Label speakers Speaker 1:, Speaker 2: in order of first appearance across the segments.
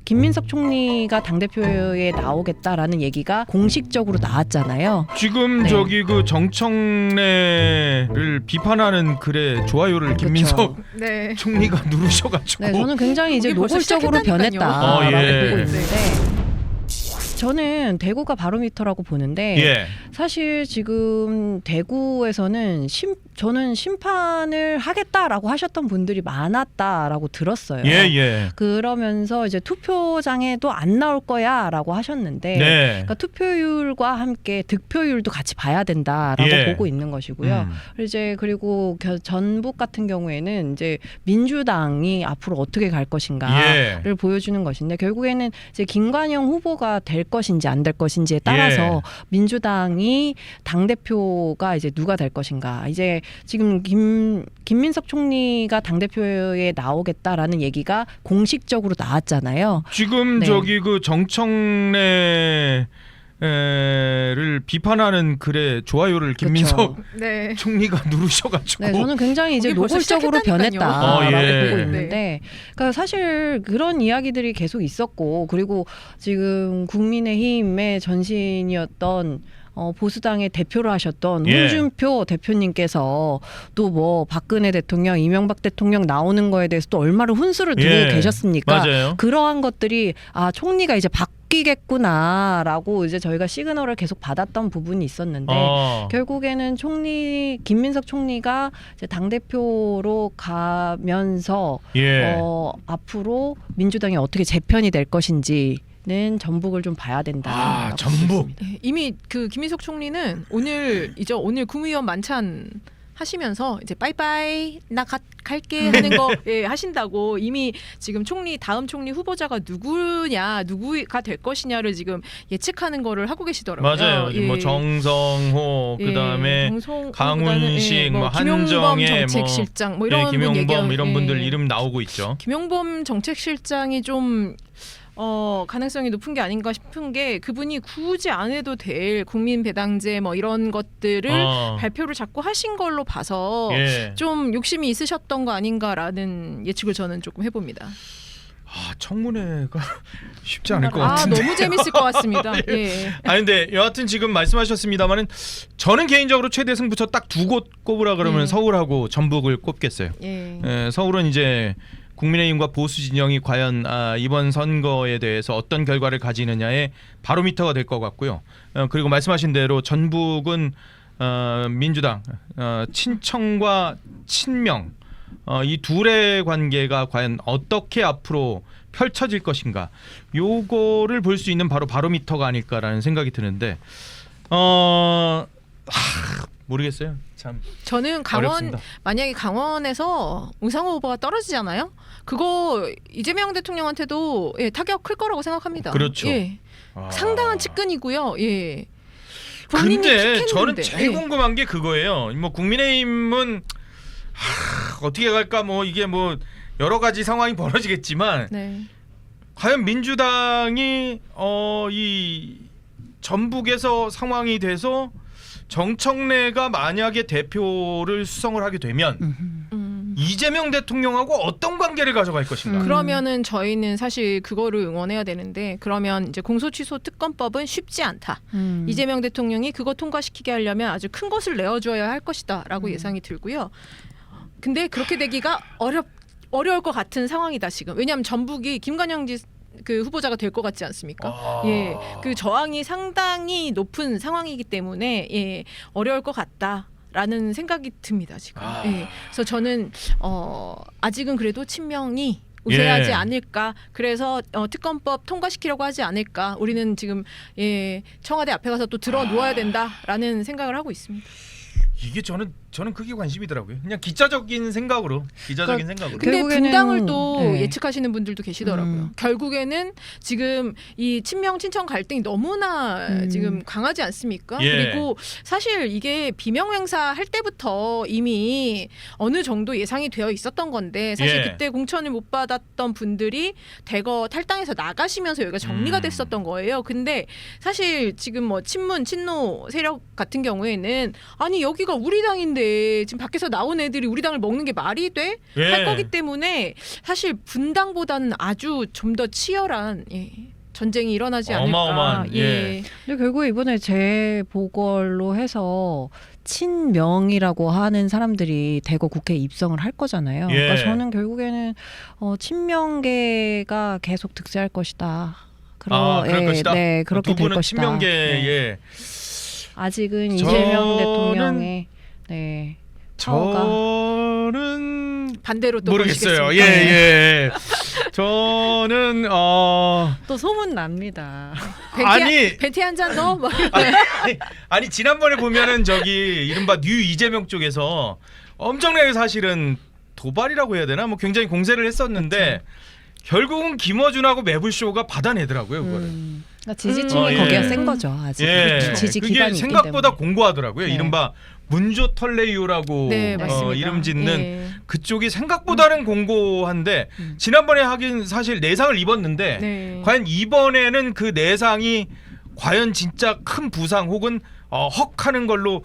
Speaker 1: 김민석 총리가 당대표에 나오겠다라는 얘기가 공식적으로 나왔잖아요.
Speaker 2: 지금
Speaker 1: 네.
Speaker 2: 저기 그 정청래를 비판하는 글에 좋아요를 김민석
Speaker 3: 네.
Speaker 2: 총리가 누르셔가지고
Speaker 1: 네, 저는 굉장히 이제
Speaker 3: 거기 벌써
Speaker 1: 노골적으로
Speaker 3: 시작했다니까요.
Speaker 1: 변했다라고
Speaker 2: 예.
Speaker 1: 보고 있는데 저는 대구가 바로미터라고 보는데
Speaker 2: 예.
Speaker 1: 사실 지금 대구에서는 저는 심판을 하겠다라고 하셨던 분들이 많았다라고 들었어요.
Speaker 2: 예.
Speaker 1: 그러면서 이제 투표장에도 안 나올 거야라고 하셨는데
Speaker 2: 네.
Speaker 1: 그러니까 투표율과 함께 득표율도 같이 봐야 된다라고
Speaker 2: 예.
Speaker 1: 보고 있는 것이고요. 그리고 전북 같은 경우에는 이제 민주당이 앞으로 어떻게 갈 것인가를
Speaker 2: 예.
Speaker 1: 보여주는 것인데 결국에는 이제 김관영 후보가 될 것인지 안 될 것인지에 따라서
Speaker 2: 예.
Speaker 1: 민주당이 당 대표가 이제 누가 될 것인가. 이제 지금 김민석 총리가 당 대표에 나오겠다라는 얘기가 공식적으로 나왔잖아요.
Speaker 2: 지금
Speaker 1: 네.
Speaker 2: 저기 그 정청래를 비판하는 글에 좋아요를 김민석
Speaker 3: 네.
Speaker 2: 총리가 누르셔가지고
Speaker 1: 네, 저는 굉장히 이제
Speaker 3: 거기 벌써
Speaker 1: 노골적으로
Speaker 3: 시작했다니까요.
Speaker 1: 변했다라고
Speaker 2: 예.
Speaker 1: 보고 있는데, 그러니까 사실 그런 이야기들이 계속 있었고, 그리고 지금 국민의힘의 전신이었던 보수당의 대표를 하셨던
Speaker 2: 예.
Speaker 1: 홍준표 대표님께서 또 뭐 박근혜 대통령, 이명박 대통령 나오는 거에 대해서 또 얼마나 훈수를 두고
Speaker 2: 예.
Speaker 1: 계셨습니까?
Speaker 2: 맞아요.
Speaker 1: 그러한 것들이 총리가 이제 바뀌겠구나라고 이제 저희가 시그널을 계속 받았던 부분이 있었는데. 결국에는 김민석 총리가 이제 당 대표로 가면서
Speaker 2: 예.
Speaker 1: 앞으로 민주당이 어떻게 재편이 될 것인지는 전북을 좀 봐야 된다.
Speaker 2: 전북.
Speaker 3: 네, 이미 그 김민석 총리는 오늘 국무위원 만찬 하시면서 이제 빠이빠이 나 갈게 하는 거 예, 하신다고 이미 지금 다음 총리 후보자가 누구가 될 것이냐를 지금 예측하는 거를 하고 계시더라고요.
Speaker 2: 맞아요.
Speaker 3: 예.
Speaker 2: 뭐 정성호 그다음에 강훈식, 뭐
Speaker 3: 김용범
Speaker 2: 한정혜,
Speaker 3: 정책실장 뭐 이런 분
Speaker 2: 김용범
Speaker 3: 얘기하고,
Speaker 2: 이런 분들
Speaker 3: 예.
Speaker 2: 이름 나오고 있죠.
Speaker 3: 김용범 정책실장이 좀 가능성이 높은 게 아닌가 싶은 게 그분이 굳이 안 해도 될 국민 배당제 뭐 이런 것들을 발표를 자꾸 하신 걸로 봐서
Speaker 2: 예.
Speaker 3: 좀 욕심이 있으셨던 거 아닌가라는 예측을 저는 조금 해봅니다.
Speaker 2: 청문회가 쉽지 않을 것 같은데.
Speaker 3: 너무 재밌을 것 같습니다. 예.
Speaker 2: 근데 여하튼 지금 말씀하셨습니다만은 저는 개인적으로 최대 승부처 딱 두 곳 꼽으라 그러면 서울하고 전북을 꼽겠어요.
Speaker 3: 예.
Speaker 2: 서울은 이제 국민의힘과 보수 진영이 과연 이번 선거에 대해서 어떤 결과를 가지느냐의 바로미터가 될 것 같고요. 그리고 말씀하신 대로 전북은 민주당 친청과 친명 이 둘의 관계가 과연 어떻게 앞으로 펼쳐질 것인가, 요거를 볼 수 있는 바로미터가 아닐까라는 생각이 드는데 모르겠어요. 참
Speaker 3: 저는
Speaker 2: 어렵습니다.
Speaker 3: 만약에 강원에서 우상호 후보가 떨어지잖아요. 그거 이재명 대통령한테도 타격 클 거라고 생각합니다.
Speaker 2: 그렇죠.
Speaker 3: 예. 상당한 측근이고요. 예. 본인이
Speaker 2: 근데 저는
Speaker 3: 픽했는데.
Speaker 2: 제일 궁금한 게 그거예요. 뭐 국민의힘은 어떻게 갈까, 뭐 이게 뭐 여러 가지 상황이 벌어지겠지만
Speaker 3: 네.
Speaker 2: 과연 민주당이 이 전북에서 상황이 돼서 정청래가 만약에 대표를 수성을 하게 되면 이재명 대통령하고 어떤 관계를 가져갈 것인가.
Speaker 3: 그러면은 저희는 사실 그거를 응원해야 되는데, 그러면 이제 공소취소 특검법은 쉽지 않다. 이재명 대통령이 그거 통과시키게 하려면 아주 큰 것을 내어줘야 할 것이다라고 예상이 들고요. 근데 그렇게 되기가 어려울 것 같은 상황이다 지금. 왜냐하면 전북이 김관영 그 후보자가 될 것 같지 않습니까? 예, 그 저항이 상당히 높은 상황이기 때문에 어려울 것 같다라는 생각이 듭니다 지금. 예, 그래서 저는 아직은 그래도 친명이 우세하지 않을까. 그래서 특검법 통과시키려고 하지 않을까. 우리는 지금 청와대 앞에 가서 또 들어 누워야 된다라는 생각을 하고 있습니다.
Speaker 2: 이게 저는 그게 관심이더라고요. 그냥 기자적인 생각으로.
Speaker 3: 근데
Speaker 1: 결국에는,
Speaker 3: 분당을 또 예측하시는 분들도 계시더라고요. 결국에는 지금 이 친명 친청 갈등이 너무나 지금 강하지 않습니까?
Speaker 2: 예.
Speaker 3: 그리고 사실 이게 비명행사 할 때부터 이미 어느 정도 예상이 되어 있었던 건데, 사실 그때 공천을 못 받았던 분들이 대거 탈당해서 나가시면서 여기가 정리가 됐었던 거예요. 근데 사실 지금 뭐 친문 친노 세력 같은 경우에는 아니 여기가 우리 당인데 돼. 지금 밖에서 나온 애들이 우리 당을 먹는 게 말이 돼?
Speaker 2: 예.
Speaker 3: 할 거기 때문에 사실 분당보다는 아주 좀 더 치열한 전쟁이 일어나지 않을까.
Speaker 2: 어마어마한, 예.
Speaker 1: 근데 결국에 이번에 재보궐로 해서 친명이라고 하는 사람들이 대거 국회에 입성을 할 거잖아요.
Speaker 2: 예.
Speaker 1: 그러니까 저는 결국에는 친명계가 계속 득세할 것이다.
Speaker 2: 그럴 것이다.
Speaker 1: 네, 그렇게
Speaker 2: 두
Speaker 1: 될
Speaker 2: 분은
Speaker 1: 것이다.
Speaker 2: 친명계에
Speaker 1: 아직은
Speaker 2: 저는-
Speaker 1: 이재명 대통령의 파워가
Speaker 2: 저는
Speaker 3: 반대로 또
Speaker 2: 모르겠어요.
Speaker 3: 보시겠습니까?
Speaker 2: 예. 저는
Speaker 1: 또 소문 납니다.
Speaker 3: 벤티 한 잔 더? 뭐.
Speaker 2: 아니 지난번에 보면은 저기 이른바 뉴 이재명 쪽에서 엄청나게 사실은 도발이라고 해야 되나 뭐 굉장히 공세를 했었는데 결국은 김어준하고 매불쇼가 받아내더라고요 그거를.
Speaker 1: 그러니까 지지층이
Speaker 2: 예.
Speaker 1: 거기가 센 거죠. 아직
Speaker 2: 예.
Speaker 1: 지지
Speaker 2: 그게
Speaker 1: 기반이 있기
Speaker 2: 생각보다
Speaker 1: 때문에.
Speaker 2: 공고하더라고요.
Speaker 1: 네.
Speaker 2: 이른바 문조 털레이오라고
Speaker 3: 네, 맞습니다.
Speaker 2: 이름 짓는
Speaker 3: 예.
Speaker 2: 그쪽이 생각보다는 공고한데 지난번에 하긴 사실 내상을 입었는데
Speaker 3: 네.
Speaker 2: 과연 이번에는 그 내상이 과연 진짜 큰 부상 혹은 헉하는 걸로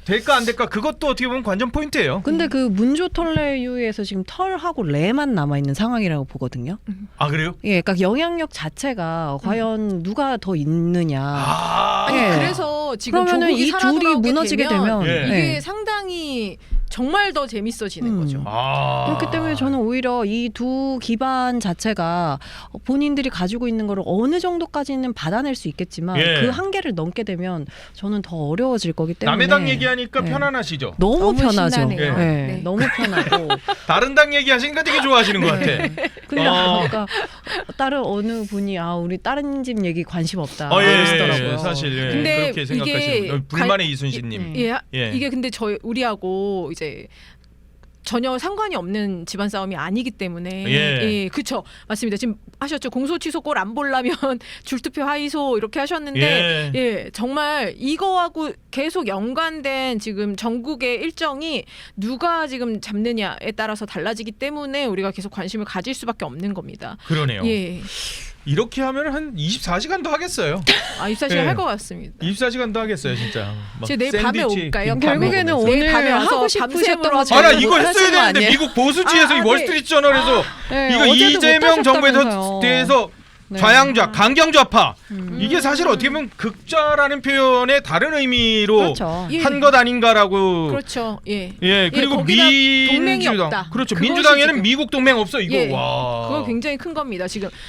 Speaker 2: 될까 안 될까 그것도 어떻게 보면 관전 포인트예요.
Speaker 1: 근데 그 문조 털레유에서 지금 털하고 레만 남아 있는 상황이라고 보거든요.
Speaker 2: 아 그래요?
Speaker 1: 예, 그러니까 영향력 자체가 과연 누가 더 있느냐.
Speaker 3: 아니
Speaker 1: 예.
Speaker 3: 그래서 지금
Speaker 1: 그러면은
Speaker 3: 조국이
Speaker 1: 이
Speaker 3: 살아
Speaker 1: 둘이
Speaker 3: 돌아오게
Speaker 1: 무너지게 되면
Speaker 2: 예.
Speaker 3: 이게
Speaker 1: 예.
Speaker 3: 상당히 정말 더 재밌어지는 거죠.
Speaker 1: 그렇기 때문에 저는 오히려 이 두 기반 자체가 본인들이 가지고 있는 거를 어느 정도까지는 받아낼 수 있겠지만
Speaker 2: 예.
Speaker 1: 그 한계를 넘게 되면 저는 더 어려워질 거기 때문에
Speaker 2: 남의 당 얘기하니까
Speaker 1: 네.
Speaker 2: 편안하시죠?
Speaker 1: 너무
Speaker 3: 너무
Speaker 1: 편하죠.
Speaker 3: 신나네요.
Speaker 1: 예.
Speaker 3: 네.
Speaker 1: 너무 편하고
Speaker 2: 다른 당 얘기하시니까 되게 좋아하시는 것 같아.
Speaker 1: 근데 아까 다른 어느 분이 우리 다른 집 얘기 관심 없다
Speaker 2: 예,
Speaker 1: 그러시더라고요.
Speaker 2: 사실 예.
Speaker 3: 근데
Speaker 2: 그렇게 생각하시는
Speaker 3: 이게
Speaker 2: 불만의 이순신님.
Speaker 1: 네.
Speaker 3: 예, 이게 근데 우리하고 이제 전혀 상관이 없는 집안 싸움이 아니기 때문에
Speaker 2: 예.
Speaker 3: 그렇죠. 맞습니다. 지금 하셨죠. 공소 취소 꼴 안 보려면 줄투표 하이소 이렇게 하셨는데
Speaker 2: 예.
Speaker 3: 정말 이거하고 계속 연관된 지금 전국의 일정이 누가 지금 잡느냐에 따라서 달라지기 때문에 우리가 계속 관심을 가질 수밖에 없는 겁니다.
Speaker 2: 그러네요.
Speaker 3: 예.
Speaker 2: 이렇게 하면 한 24시간도 하겠어요.
Speaker 3: 24시간
Speaker 2: 예.
Speaker 3: 할 것 같습니다.
Speaker 2: 24시간도 하겠어요, 진짜. 막
Speaker 3: 제가 내일 밤에
Speaker 2: 샌드위치,
Speaker 3: 올까요?
Speaker 2: 김밥
Speaker 1: 결국에는
Speaker 2: 먹으면서.
Speaker 3: 내일
Speaker 1: 오늘
Speaker 3: 밤에 와서
Speaker 1: 하고 싶으셨던 거
Speaker 3: 밤샘으로
Speaker 2: 나
Speaker 1: 제가
Speaker 2: 이거
Speaker 1: 못
Speaker 2: 했어야
Speaker 1: 하신 거
Speaker 2: 되는데
Speaker 1: 아니에요?
Speaker 2: 미국 보수지에서 이 월스트리트저널에서
Speaker 1: 네,
Speaker 2: 이거
Speaker 1: 어제도
Speaker 2: 이재명
Speaker 1: 못
Speaker 2: 정부에
Speaker 1: 하셨다면서요.
Speaker 2: 대해서
Speaker 1: 네.
Speaker 2: 좌양좌, 강경좌파 이게 사실 어떻게 보면 극좌라는 표현의 다른 의미로
Speaker 1: 그렇죠.
Speaker 3: 예.
Speaker 2: 한 것 아닌가라고.
Speaker 3: 그렇죠. 예.
Speaker 2: 예, 그리고
Speaker 3: 거기다 동맹이
Speaker 2: 민주당
Speaker 3: 없다.
Speaker 2: 그렇죠.
Speaker 3: 그것이
Speaker 2: 민주당에는
Speaker 3: 지금-
Speaker 2: 미국 동맹 없어 이거.
Speaker 3: 예.
Speaker 2: 와.
Speaker 3: 그거 굉장히 큰 겁니다.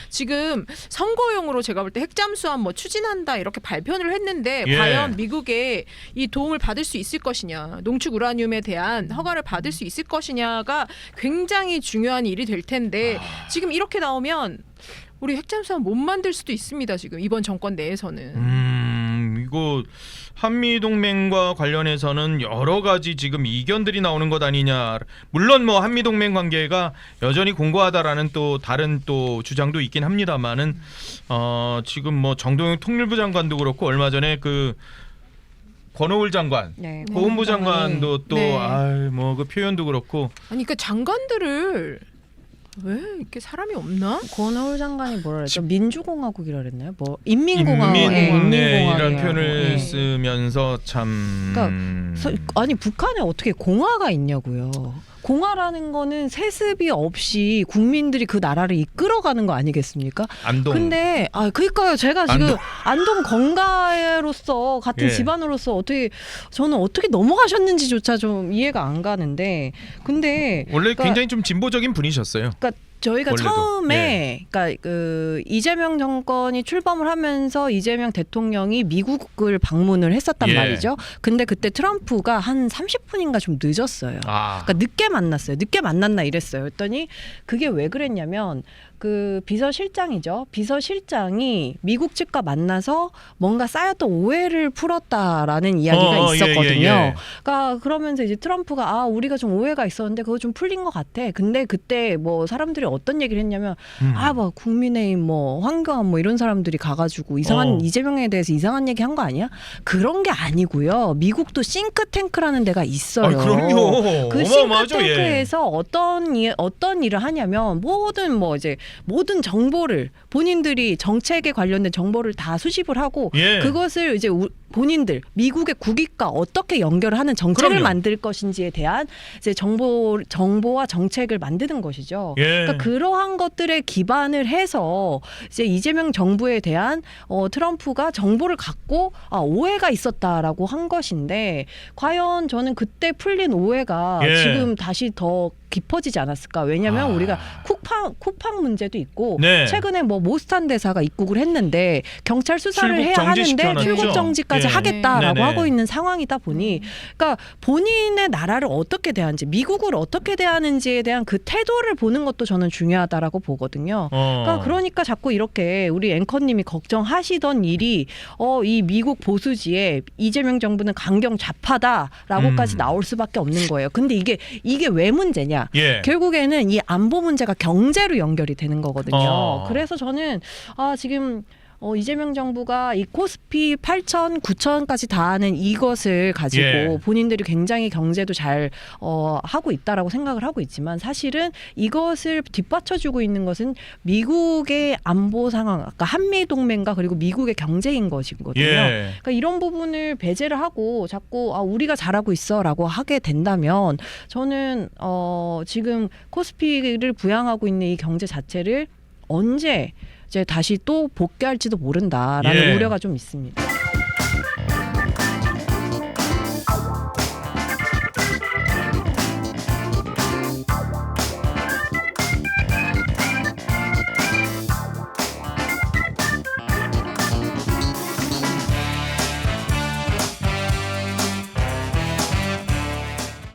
Speaker 3: 지금 선거용으로 제가 볼 때 핵잠수함 뭐 추진한다 이렇게 발표를 했는데
Speaker 2: 예.
Speaker 3: 과연 미국에 이 도움을 받을 수 있을 것이냐, 농축 우라늄에 대한 허가를 받을 수 있을 것이냐가 굉장히 중요한 일이 될 텐데 지금 이렇게 나오면 우리 핵잠수함 못 만들 수도 있습니다. 지금 이번 정권 내에서는.
Speaker 2: 이거 한미 동맹과 관련해서는 여러 가지 지금 이견들이 나오는 것 아니냐. 물론 뭐 한미 동맹 관계가 여전히 공고하다라는 또 다른 또 주장도 있긴 합니다만은 지금 뭐 정동영 통일부 장관도 그렇고 얼마 전에 그 권오을 장관,
Speaker 1: 네,
Speaker 2: 고은부 장관도 또
Speaker 3: 네.
Speaker 2: 뭐 그 표현도 그렇고
Speaker 3: 아니 그러니까 장관들을 왜 이렇게 사람이 없나?
Speaker 1: 권오을 장관이 뭐라 그랬죠? 민주공화국이라 그랬나요? 뭐 인민공화국,
Speaker 2: 인민
Speaker 1: 예,
Speaker 2: 이런
Speaker 1: 인민공화국이라고.
Speaker 2: 표현을
Speaker 1: 예.
Speaker 2: 쓰면서 참
Speaker 1: 아니 북한에 어떻게 공화가 있냐고요. 공화라는 거는 세습이 없이 국민들이 그 나라를 이끌어가는 거 아니겠습니까?
Speaker 2: 안동.
Speaker 1: 근데 그러니까요. 제가 지금 안동 건가로서 같은
Speaker 2: 예.
Speaker 1: 집안으로서 저는 어떻게 넘어가셨는지조차 좀 이해가 안 가는데 근데
Speaker 2: 원래
Speaker 1: 그러니까
Speaker 2: 굉장히 좀 진보적인 분이셨어요.
Speaker 1: 저희가
Speaker 2: 원래도.
Speaker 1: 처음에 그러니까 그 이재명 정권이 출범을 하면서 이재명 대통령이 미국을 방문을 했었단
Speaker 2: 예.
Speaker 1: 말이죠. 근데 그때 트럼프가 한 30분인가 좀 늦었어요. 그러니까 늦게 만났어요. 늦게 만났나 이랬어요. 그랬더니 그게 왜 그랬냐면 그 비서실장이죠. 비서실장이 미국 측과 만나서 뭔가 쌓였던 오해를 풀었다라는 이야기가 있었거든요.
Speaker 2: 예.
Speaker 1: 그러니까 그러면서 이제 트럼프가 우리가 좀 오해가 있었는데 그거 좀 풀린 것 같아. 근데 그때 뭐 사람들이 어떤 얘기를 했냐면 뭐 국민의힘 뭐 황교안 뭐 이런 사람들이 가가지고 이상한 이재명에 대해서 이상한 얘기 한 거 아니야? 그런 게 아니고요. 미국도 싱크탱크라는 데가 있어요.
Speaker 2: 그럼요.
Speaker 1: 그
Speaker 2: 어마어마하죠.
Speaker 1: 싱크탱크에서 어떤 일을 하냐면 모든 정보를 본인들이 정책에 관련된 정보를 다 수집을 하고
Speaker 2: 예.
Speaker 1: 그것을 이제 본인들 미국의 국익과 어떻게 연결을 하는 정책을
Speaker 2: 그럼요.
Speaker 1: 만들 것인지에 대한 이제 정보와 정책을 만드는 것이죠.
Speaker 2: 예.
Speaker 1: 그러니까 그러한 것들에 기반을 해서 이제 이재명 정부에 대한 트럼프가 정보를 갖고 오해가 있었다라고 한 것인데 과연 저는 그때 풀린 오해가
Speaker 2: 예.
Speaker 1: 지금 다시 더 깊어지지 않았을까? 왜냐하면 우리가 쿠팡 문제도 있고
Speaker 2: 네.
Speaker 1: 최근에 뭐 모스탄 대사가 입국을 했는데 경찰 수사를
Speaker 2: 출국
Speaker 1: 해야 하는데
Speaker 2: 정지시켜놨죠.
Speaker 1: 출국 정지까지
Speaker 2: 예.
Speaker 1: 하겠다라고
Speaker 2: 네네.
Speaker 1: 하고 있는 상황이다 보니 그러니까 본인의 나라를 어떻게 대하는지 미국을 어떻게 대하는지에 대한 그 태도를 보는 것도 저는 중요하다라고 보거든요. 그러니까 자꾸 이렇게 우리 앵커님이 걱정하시던 일이 이 미국 보수지에 이재명 정부는 강경 좌파다라고까지 나올 수밖에 없는 거예요. 근데 이게 왜 문제냐?
Speaker 2: 예.
Speaker 1: 결국에는 이 안보 문제가 경제로 연결이 되는 거거든요. 그래서 저는 지금 이재명 정부가 이 코스피 8천, 9천까지 닿는 이것을 가지고
Speaker 2: 예.
Speaker 1: 본인들이 굉장히 경제도 잘 하고 있다라고 생각을 하고 있지만 사실은 이것을 뒷받쳐주고 있는 것은 미국의 안보 상황, 그러니까 한미 동맹과 그리고 미국의 경제인 것이거든요.
Speaker 2: 예.
Speaker 1: 그러니까 이런 부분을 배제를 하고 자꾸 우리가 잘하고 있어라고 하게 된다면 저는 지금 코스피를 부양하고 있는 이 경제 자체를 언제 이제 다시 또 복귀할지도 모른다라는
Speaker 2: 예.
Speaker 1: 우려가 좀 있습니다.